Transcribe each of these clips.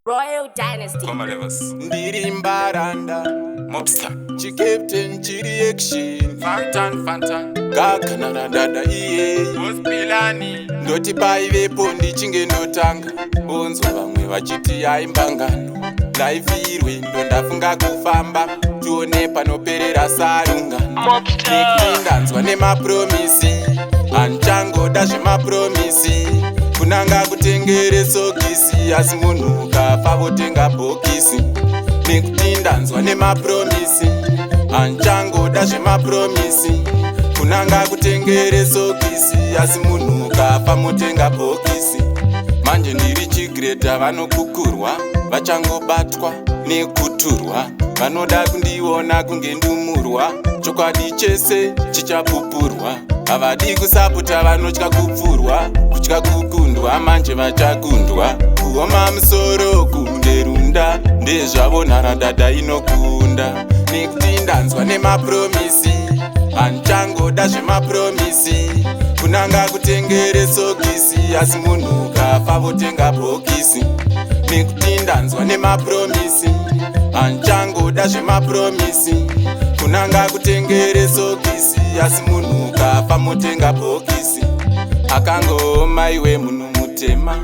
Royal Dynasty. Come levels. Ndiri mbaranda Mobster. chikaptain chiri action Fantan. gakanana dada iye Hospilani. ndoti paivepo ndichinge ndotanga onzwa vamwe vachiti aimbangano life irwendo ndafunga kufamba tione panoperera sarungano nekindanzwa nemapromisi hanchangoda zvemapromisi kunanga kutengere sokisi asi munhu ukafa votenga bhokisi nekuti ndanzwa nemapromisi hanchangoda zvemapromisi kunanga kutengere sokisi asi munhu ukafa motenga bhokisi manje ndiri chigreta vanokukurwa vachangobatwa nekuturwa vanoda kundiona kunge ndumurwa chokwadi chese chichapupurwa havadi kusapota vanotya kupfurwa kutya kukundwa manje vachakundwa kuoma musoro kunderunda ndezvavo nharadada inokunda nekuti ndanzwa nemapromisi hanchangoda zvemapromisi kunanga kutengere sokisi asi munhu ukafa votenga bhokisi nekuti ndanzwa nemapromisi hanchangoda zvemapromisi kunanga kutengere sokisi asi munhu ukafa motenga bhokisi akangooma iwe munhu mutema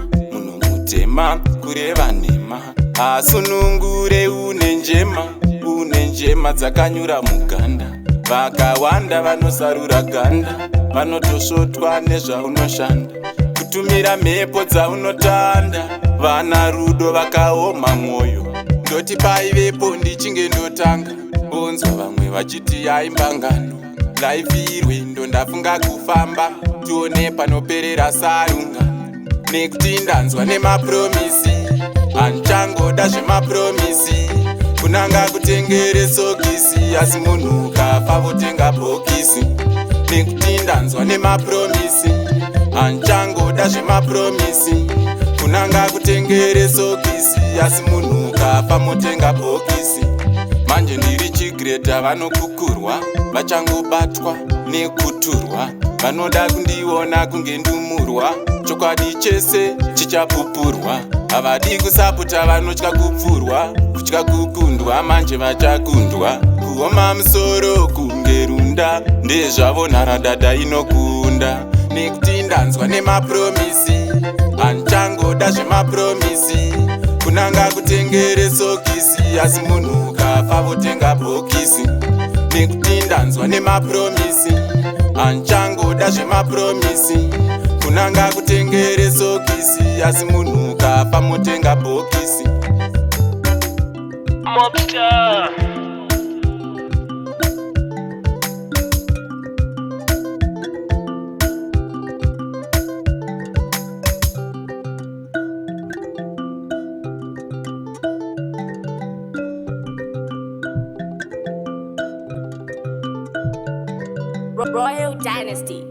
kureva nhema asunungure une njema dzakanyura muganda vakawanda vanosarura ganda vanotosvotwa nezvaunoshanda kutumira mhepo dzaunotanda vana rudo vakaoma mwoyo ndoti paivepo ndichinge ndotanga onzwa vamwe vachiti aimbangano life irwendo ndafunga kufamba tione panoperera sarungano nekuti ndanzwa nemapromisi hanchangoda zvemapromisi kunanga kutengere sokisi asi munhu ukafa votenga bhokisi nekuti ndanzwa nemapromisi hanchangoda zvemapromisi kunanga kutengere sokisi asi munhu ukafa motenga bhokisi manje ndiri chigreta vanokukurwa vachangobatwa nekuturwa vanoda kundiona kunge ndumurwa chokwadi chese chichapupurwa havadi kusapota vanotya kupfurwa kutya kukundwa manje vachakundwa kuoma musoro kungerunda ndezvavo nharadada inokunda nekuti ndanzwa nemapromisi hanchangoda zvemapromisi kunanga kutengere sokisi asi munhu ukafa votenga bhokisi nekuti ndanzwa nemapromisi hanchangoda zvemapromisi kunanga kutengere sokisi asi munhu ukafa motenga bhokisi Mobster. Royal Dynasty.